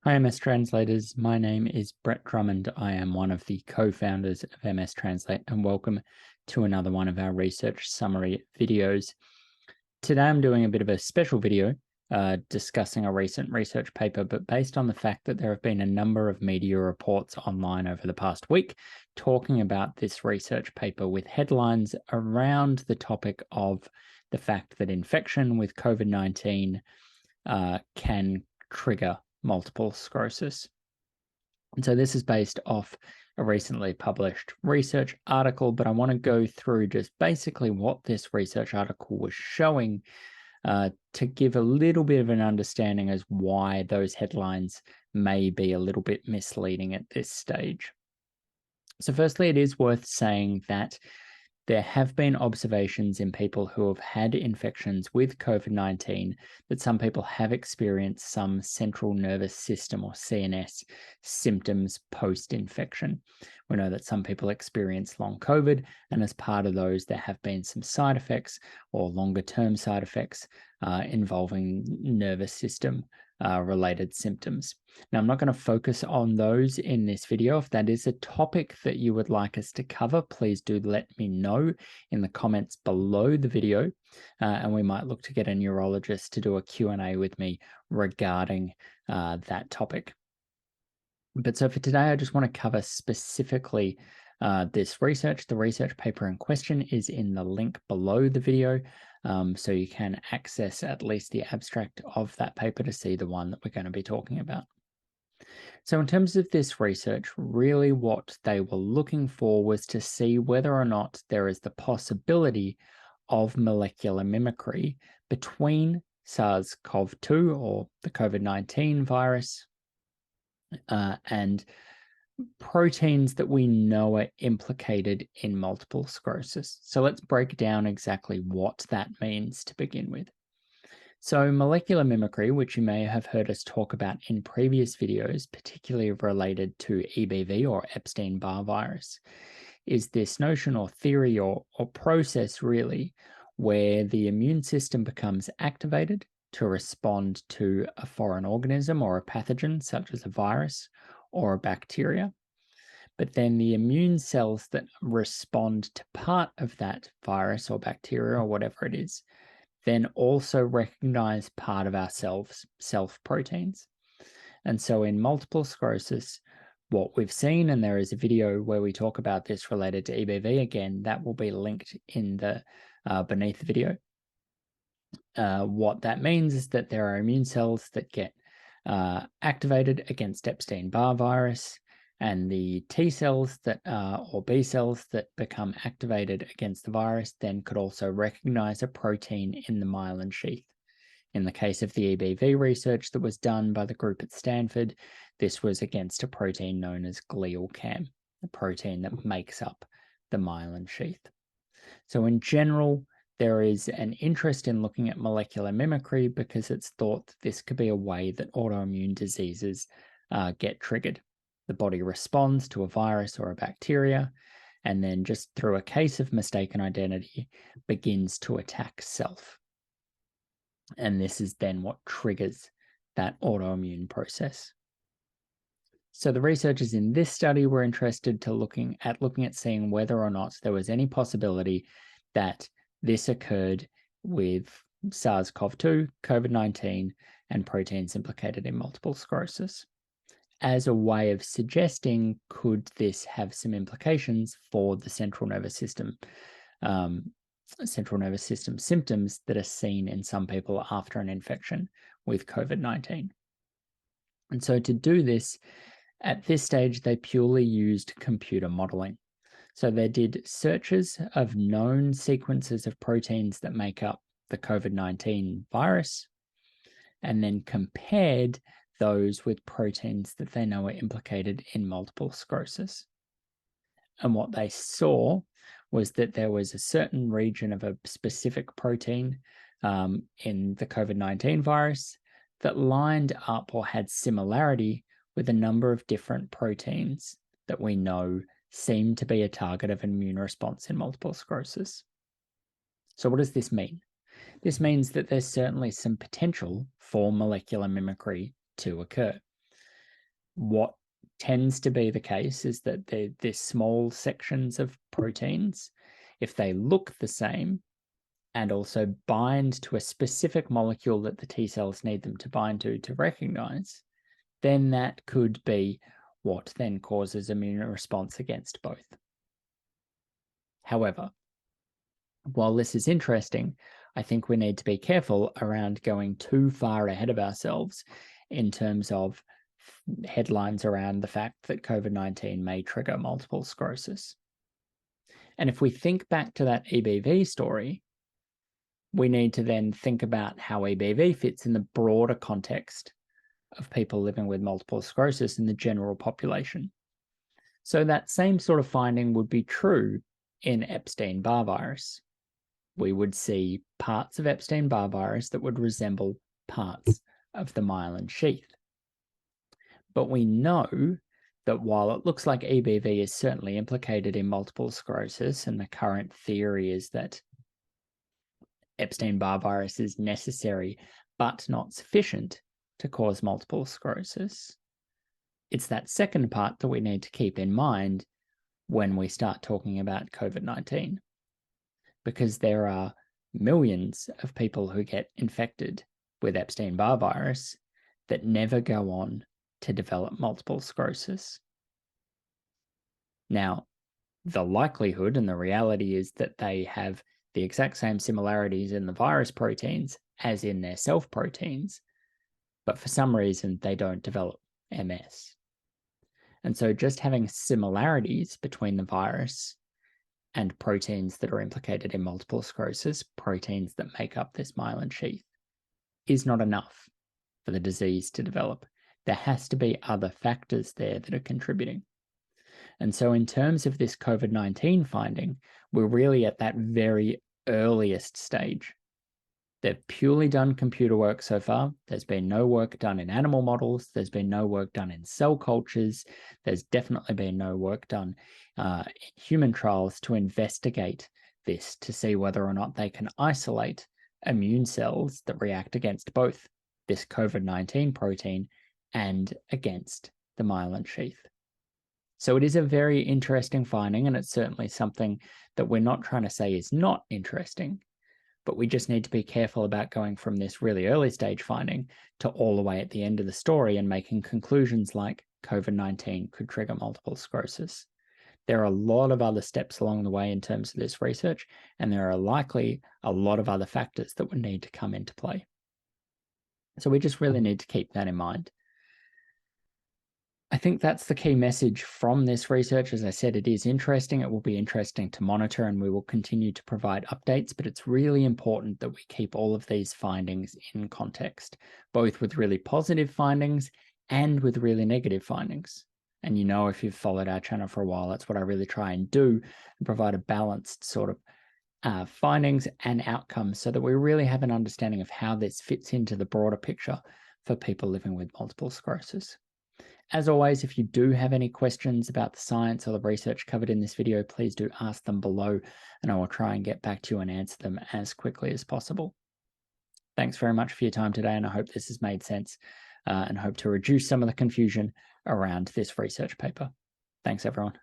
Hi, MS Translators. My name is Brett Drummond. I am one of the co-founders of MStranslate, and welcome to another one of our research summary videos. Today, I'm doing a bit of a special video discussing a recent research paper, but based on the fact that there have been a number of media reports online over the past week talking about this research paper with headlines around the topic of the fact that infection with COVID-19 can trigger multiple sclerosis. And so this is based off a recently published research article, but I want to go through just basically what this research article was showing to give a little bit of an understanding as why those headlines may be a little bit misleading at this stage. So firstly, it is worth saying that there have been observations in people who have had infections with COVID-19 that some people have experienced some central nervous system or CNS symptoms post-infection. We know that some people experience long COVID, and as part of those, there have been some side effects or longer-term side effects involving nervous system related symptoms. Now, I'm not going to focus on those in this video. If that is a topic that you would like us to cover, please do let me know in the comments below the video, and we might look to get a neurologist to do a Q&A with me regarding that topic. But so for today, I just want to cover specifically this research. The research paper in question is in the link below the video, so you can access at least the abstract of that paper to see the one that we're going to be talking about. So in terms of this research, really what they were looking for was to see whether or not there is the possibility of molecular mimicry between SARS-CoV-2 or the COVID-19 virus and proteins that we know are implicated in multiple sclerosis. So let's break down exactly what that means to begin with. So molecular mimicry, which you may have heard us talk about in previous videos, particularly related to EBV or Epstein-Barr virus, is this notion or theory or process really where the immune system becomes activated to respond to a foreign organism or a pathogen such as a virus or a bacteria. But then the immune cells that respond to part of that virus or bacteria or whatever it is then also recognize part of our self proteins. And so in multiple sclerosis, what we've seen, and there is a video where we talk about this related to EBV, again, that will be linked in the beneath the video. What that means is that there are immune cells that get activated against Epstein-Barr virus, and the T cells that or B cells that become activated against the virus then could also recognize a protein in the myelin sheath. In the case of the EBV research that was done by the group at Stanford, this was against a protein known as glial cam, a protein that makes up the myelin sheath. So in general, there is an interest in looking at molecular mimicry because it's thought that this could be a way that autoimmune diseases get triggered. The body responds to a virus or a bacteria, and then just through a case of mistaken identity, begins to attack self. And this is then what triggers that autoimmune process. So the researchers in this study were interested to looking at seeing whether or not there was any possibility that this occurred with SARS-CoV-2, COVID-19, and proteins implicated in multiple sclerosis, as a way of suggesting, could this have some implications for the central nervous system symptoms that are seen in some people after an infection with COVID-19. And so to do this, at this stage, they purely used computer modeling. So they did searches of known sequences of proteins that make up the COVID-19 virus, and then compared those with proteins that they know are implicated in multiple sclerosis. And what they saw was that there was a certain region of a specific protein in the COVID-19 virus that lined up or had similarity with a number of different proteins that we know seem to be a target of an immune response in multiple sclerosis. So what does this mean? This means that there's certainly some potential for molecular mimicry to occur. what tends to be the case is that they're small sections of proteins. If they look the same and also bind to a specific molecule that the T cells need them to bind to recognize, then that could be what then causes immune response against both. However, while this is interesting, I think we need to be careful around going too far ahead of ourselves in terms of headlines around the fact that COVID-19 may trigger multiple sclerosis. And if we think back to that EBV story, we need to then think about how EBV fits in the broader context of people living with multiple sclerosis in the general population. So that same sort of finding would be true in Epstein-Barr virus. We would see parts of Epstein-Barr virus that would resemble parts of the myelin sheath. But we know that while it looks like EBV is certainly implicated in multiple sclerosis, and the current theory is that Epstein-Barr virus is necessary but not sufficient to cause multiple sclerosis, it's that second part that we need to keep in mind when we start talking about COVID-19, because there are millions of people who get infected with Epstein-Barr virus that never go on to develop multiple sclerosis. Now, the likelihood and the reality is that they have the exact same similarities in the virus proteins as in their self proteins, but for some reason they don't develop MS. And so just having similarities between the virus and proteins that are implicated in multiple sclerosis, proteins that make up this myelin sheath, is not enough for the disease to develop. There has to be other factors there that are contributing. And so in terms of this COVID-19 finding, we're really at that very earliest stage. They've purely done computer work so far. There's been no work done in animal models. There's been no work done in cell cultures. There's definitely been no work done in human trials to investigate this, to see whether or not they can isolate immune cells that react against both this COVID-19 protein and against the myelin sheath. So it is a very interesting finding, and it's certainly something that we're not trying to say is not interesting, but we just need to be careful about going from this really early stage finding to all the way at the end of the story and making conclusions like COVID-19 could trigger multiple sclerosis. There are a lot of other steps along the way in terms of this research, and there are likely a lot of other factors that would need to come into play. So we just really need to keep that in mind. I think that's the key message from this research. As I said, it is interesting. It will be interesting to monitor, and we will continue to provide updates, but it's really important that we keep all of these findings in context, both with really positive findings and with really negative findings. And you know, if you've followed our channel for a while, that's what I really try and do, and provide a balanced sort of findings and outcomes so that we really have an understanding of how this fits into the broader picture for people living with multiple sclerosis. As always, if you do have any questions about the science or the research covered in this video, please do ask them below, and I will try and get back to you and answer them as quickly as possible. Thanks very much for your time today, and I hope this has made sense and hope to reduce some of the confusion around this research paper. Thanks, everyone.